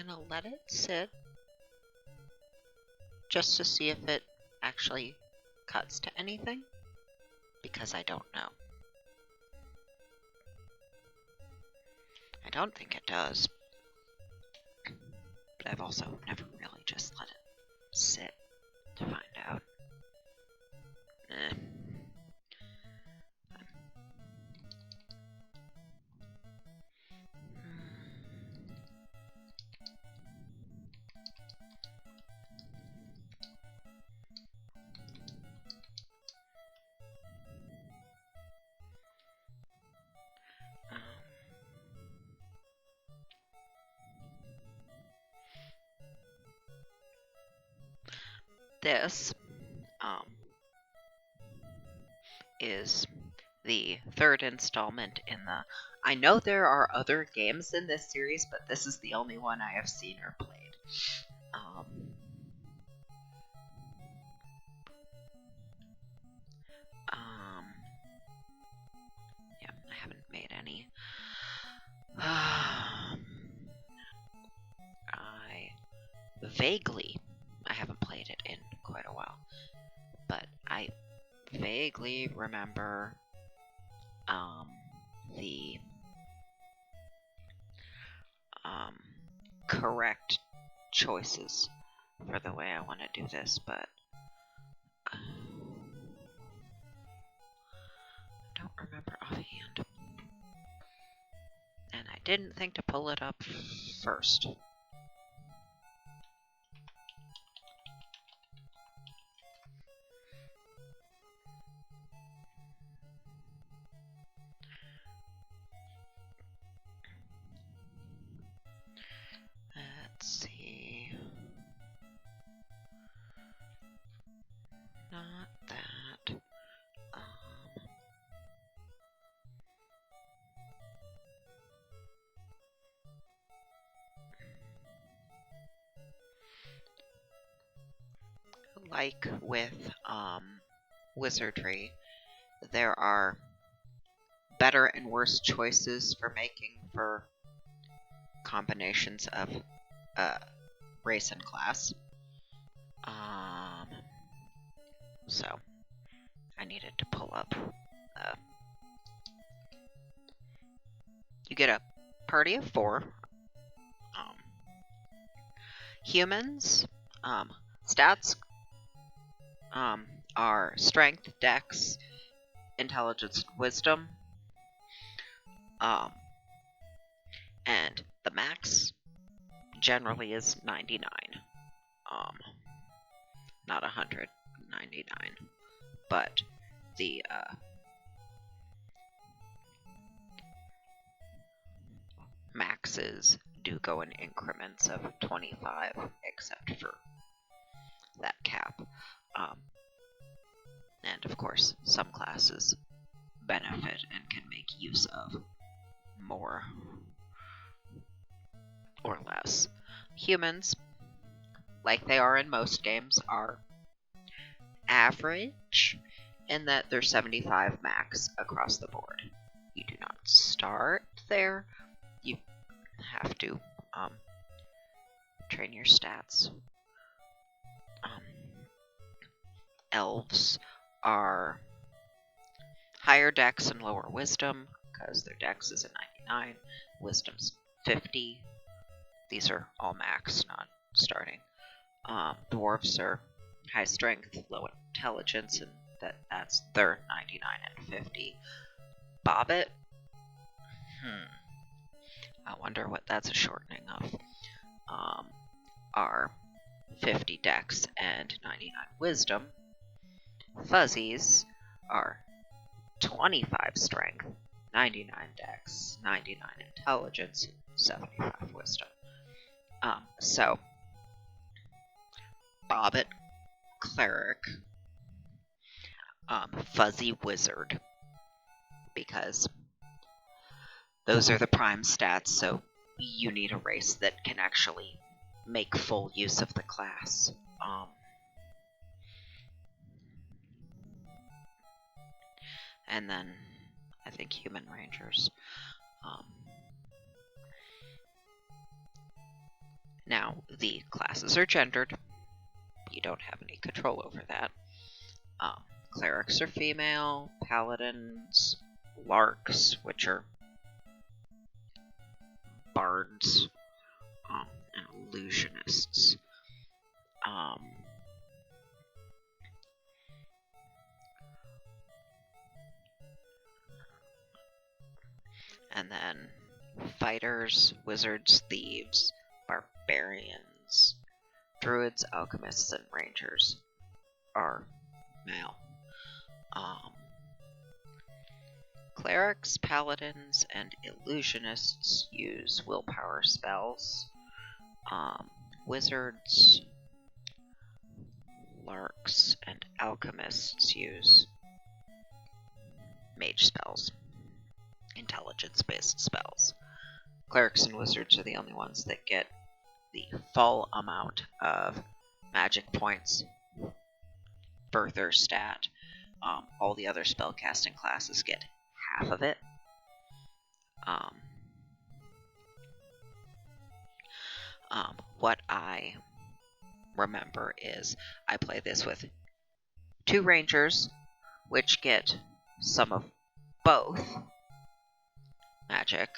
gonna let it sit just to see if it actually cuts to anything, because I don't know. I don't think it does, but I've also never really just let it sit to find out. This is the third installment in the... I know there are other games in this series, but this is the only one I have seen or played. Yeah, I haven't made any. I haven't played it in quite a while, but I vaguely remember the correct choices for the way I want to do this, but I don't remember offhand. And I didn't think to pull it up first. Let's see. Not that. Like with wizardry, there are better and worse choices for making for combinations of race and class. So I needed to pull up. You get a party of 4. Humans. Stats are strength, dex, intelligence, wisdom. And the max generally is 99. Not 100, 99. But the maxes do go in increments of 25, except for that cap. And of course, some classes benefit and can make use of more or less. Humans, like they are in most games, are average in that they're 75 max across the board. You do not start there. You have to train your stats. Elves are higher dex and lower wisdom, because their dex is a 99, wisdom's 50. These are all max, not starting. Dwarves are high strength, low intelligence, and that's their 99 and 50. Bobbit? I wonder what that's a shortening of. Are 50 dex and 99 wisdom. Fuzzies are 25 strength, 99 dex, 99 intelligence, 75 wisdom. So, Bobbit, cleric, fuzzy wizard, because those are the prime stats, so you need a race that can actually make full use of the class. And then, I think human rangers. Now, the classes are gendered. You don't have any control over that. Clerics are female, paladins, larks, which are bards, and illusionists. And then fighters, wizards, thieves, barbarians, druids, alchemists, and rangers are male. Clerics, paladins, and illusionists use willpower spells. Wizards, larks, and alchemists use mage spells, intelligence-based spells. Clerics and wizards are the only ones that get the full amount of magic points for their stat. All the other spellcasting classes get half of it. What I remember is I play this with 2 rangers, which get some of both magic.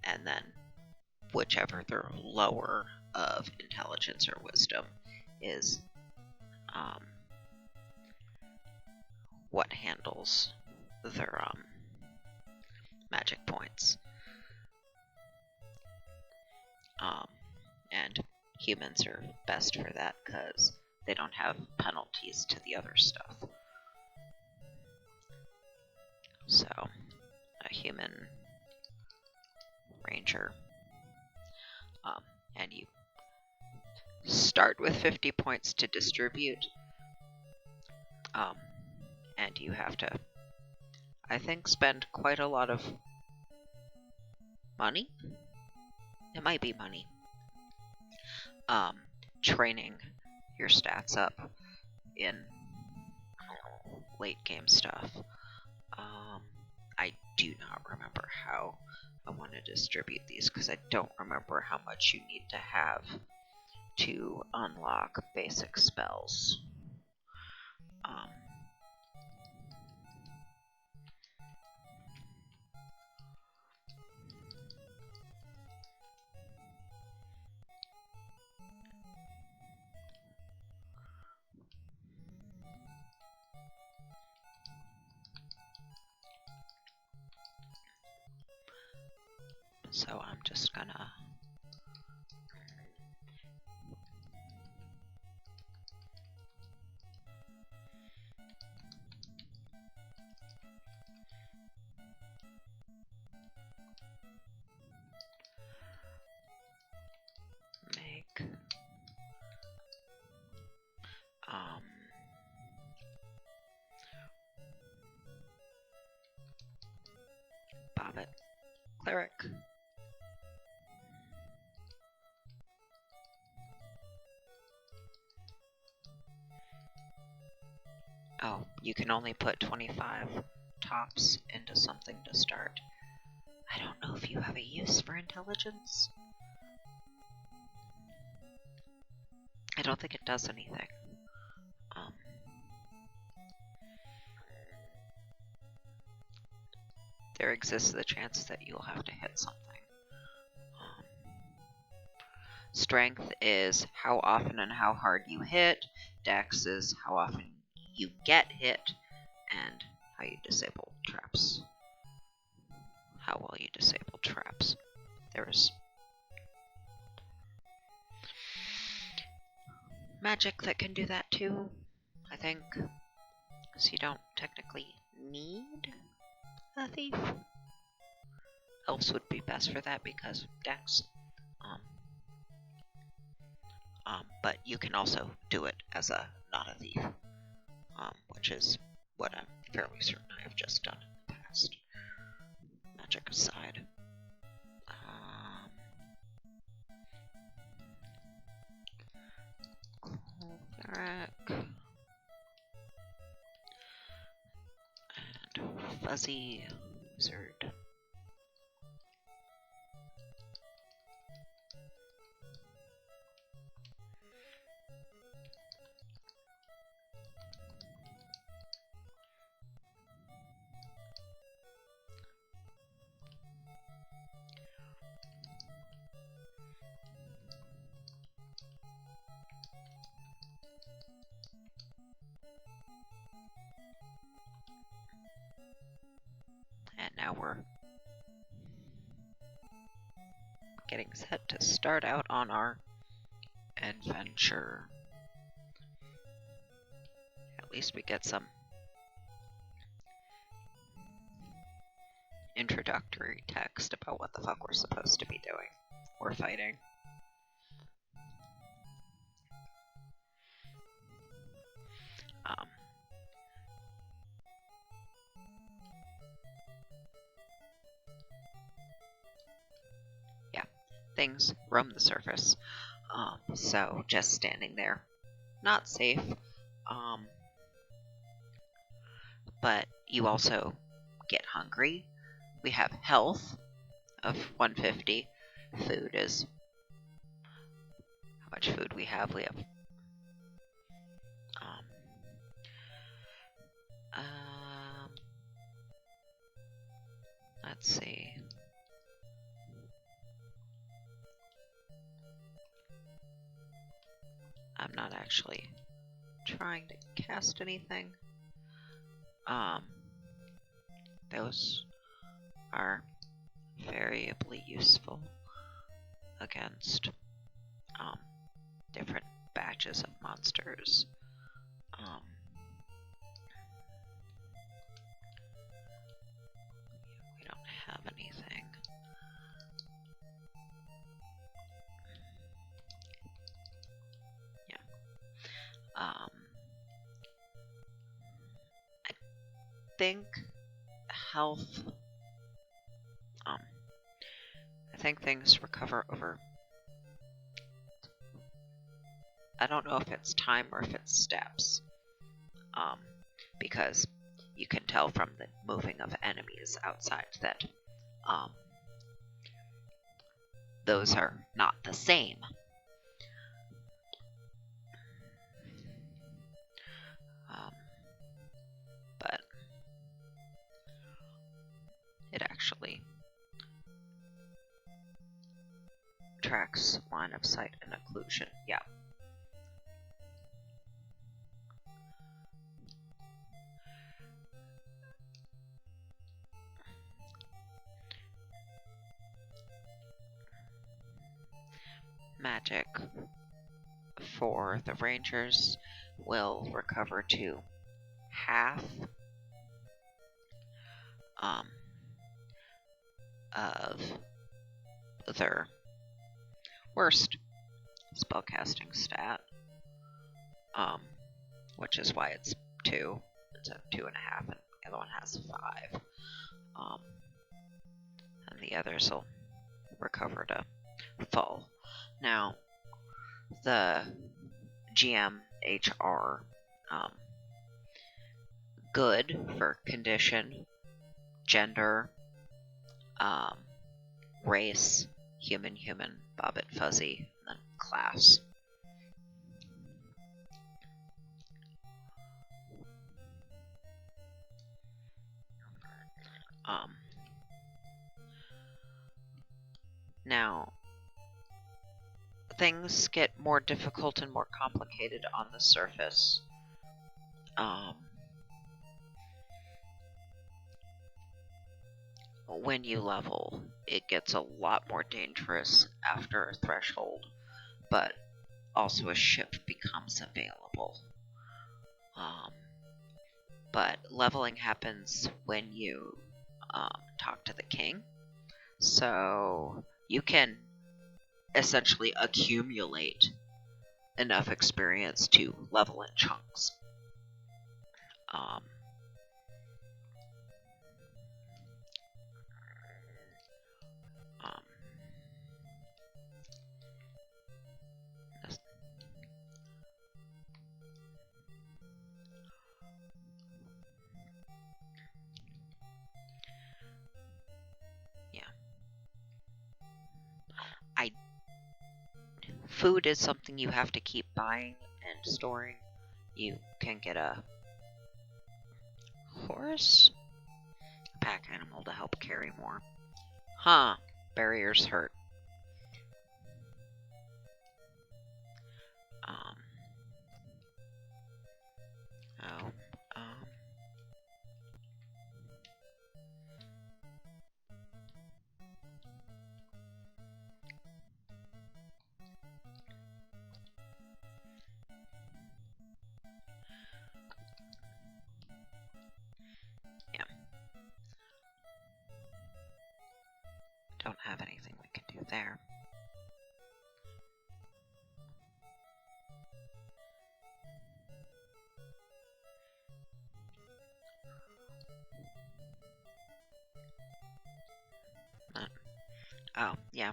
And then whichever their lower of intelligence or wisdom is what handles their magic points. And humans are best for that because they don't have penalties to the other stuff. So, a human ranger. And you start with 50 points to distribute. And you have to, I think, spend quite a lot of money. It might be money. Training your stats up in late game stuff. I do not remember how I want to distribute these because I don't remember how much you need to have to unlock basic spells. So I'm just gonna make Bobbit cleric. Oh, you can only put 25 tops into something to start. I don't know if you have a use for intelligence. I don't think it does anything. There exists the chance that you'll have to hit something. Strength is how often and how hard you hit. Dex is how often you get hit, and how you disable traps. How well you disable traps. There's magic that can do that too, I think. So you don't technically need a thief. Elves would be best for that because of Dex. But you can also do it as a not a thief, which is what I'm fairly certain I have just done in the past. Magic aside. Cleric. fuzzy wizard. And now we're getting set to start out on our adventure. At least we get some introductory text about what the fuck we're supposed to be doing or fighting. Yeah, things roam the surface. So just standing there, not safe. But you also get hungry. We have health of 150. Food is how much food we have. We have let's see. I'm not actually trying to cast anything. Those are variably useful against different batches of monsters. We don't have anything. Yeah. I think health. I think things recover over. I don't know if it's time or if it's steps. Because you can tell from the moving of enemies outside that those are not the same. But it actually tracks line of sight and occlusion. Yeah. Magic for the Rangers will recover to half of their worst spellcasting stat, which is why it's 2. It's a 2.5, and the other one has 5. And the others will recover to full. Now, the GMHR, good for condition, gender, race, human, bobbit, fuzzy, and then class. Now, things get more difficult and more complicated on the surface. When you level, it gets a lot more dangerous after a threshold, but also a ship becomes available. But leveling happens when you talk to the king, so you can essentially accumulate enough experience to level in chunks. food is something you have to keep buying and storing, you can get a horse? Pack animal to help carry more. Huh. Barriers hurt. Oh. Yeah. Don't have anything we can do there. Oh, yeah.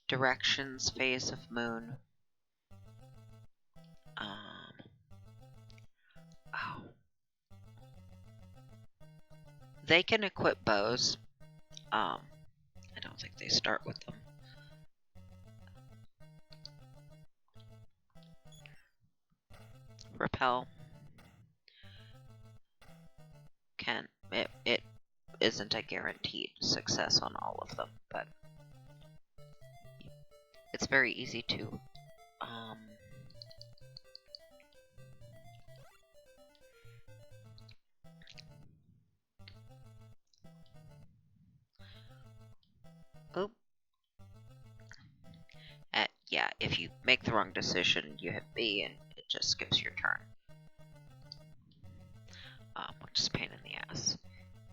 Directions, phase of moon. Oh. They can equip bows. I don't think they start with them. Repel. It isn't a guaranteed success on all of them, but it's very easy to yeah, if you make the wrong decision, you hit B and it just skips your turn. Which is a pain in the ass.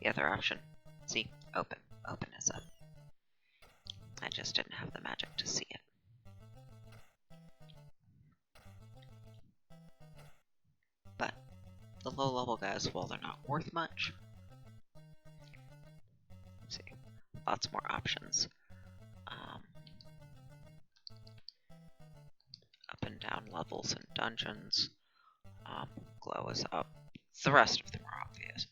The other option, see, open. Open is up. I just didn't have the magic to see it. But the low-level guys, well, they're not worth much. Let's see, lots more options. Up and down levels in dungeons. Glow is up. The rest of them are obvious.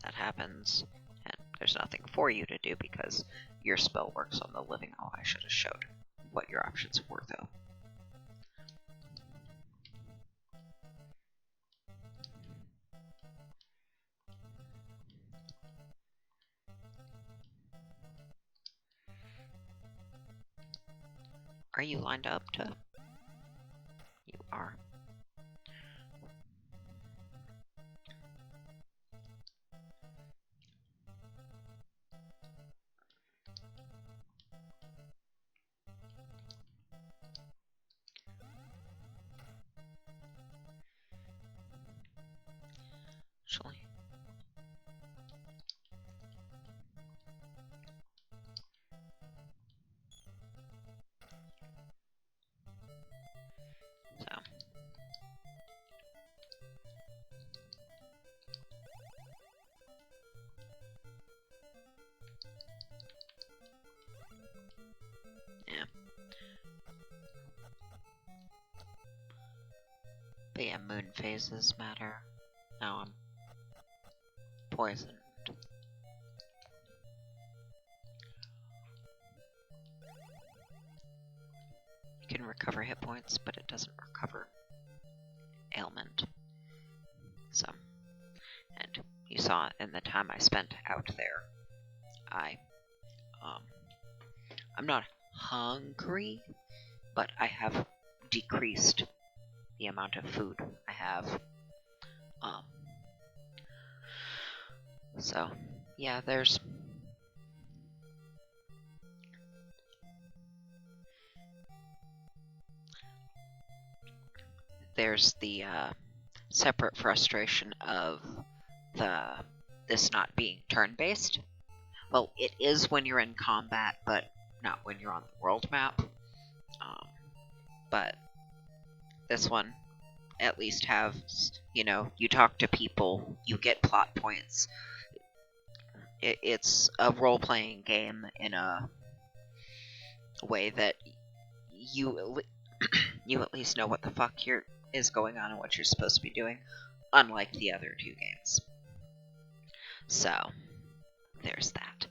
That happens, and there's nothing for you to do because your spell works on the living. Oh, I should have showed what your options were, though. Are you lined up to? You are. Actually. So. Yeah. But yeah, moon phases matter. Now I'm poisoned. You can recover hit points, but it doesn't recover ailment. So, and you saw in the time I spent out there, I'm not hungry, but I have decreased the amount of food I have. So, yeah, there's the separate frustration of this not being turn-based. Well, it is when you're in combat, but not when you're on the world map. But this one at least have, you talk to people, you get plot points. It's a role-playing game in a way that you at least know what the fuck is going on and what you're supposed to be doing, unlike the other two games. So, there's that.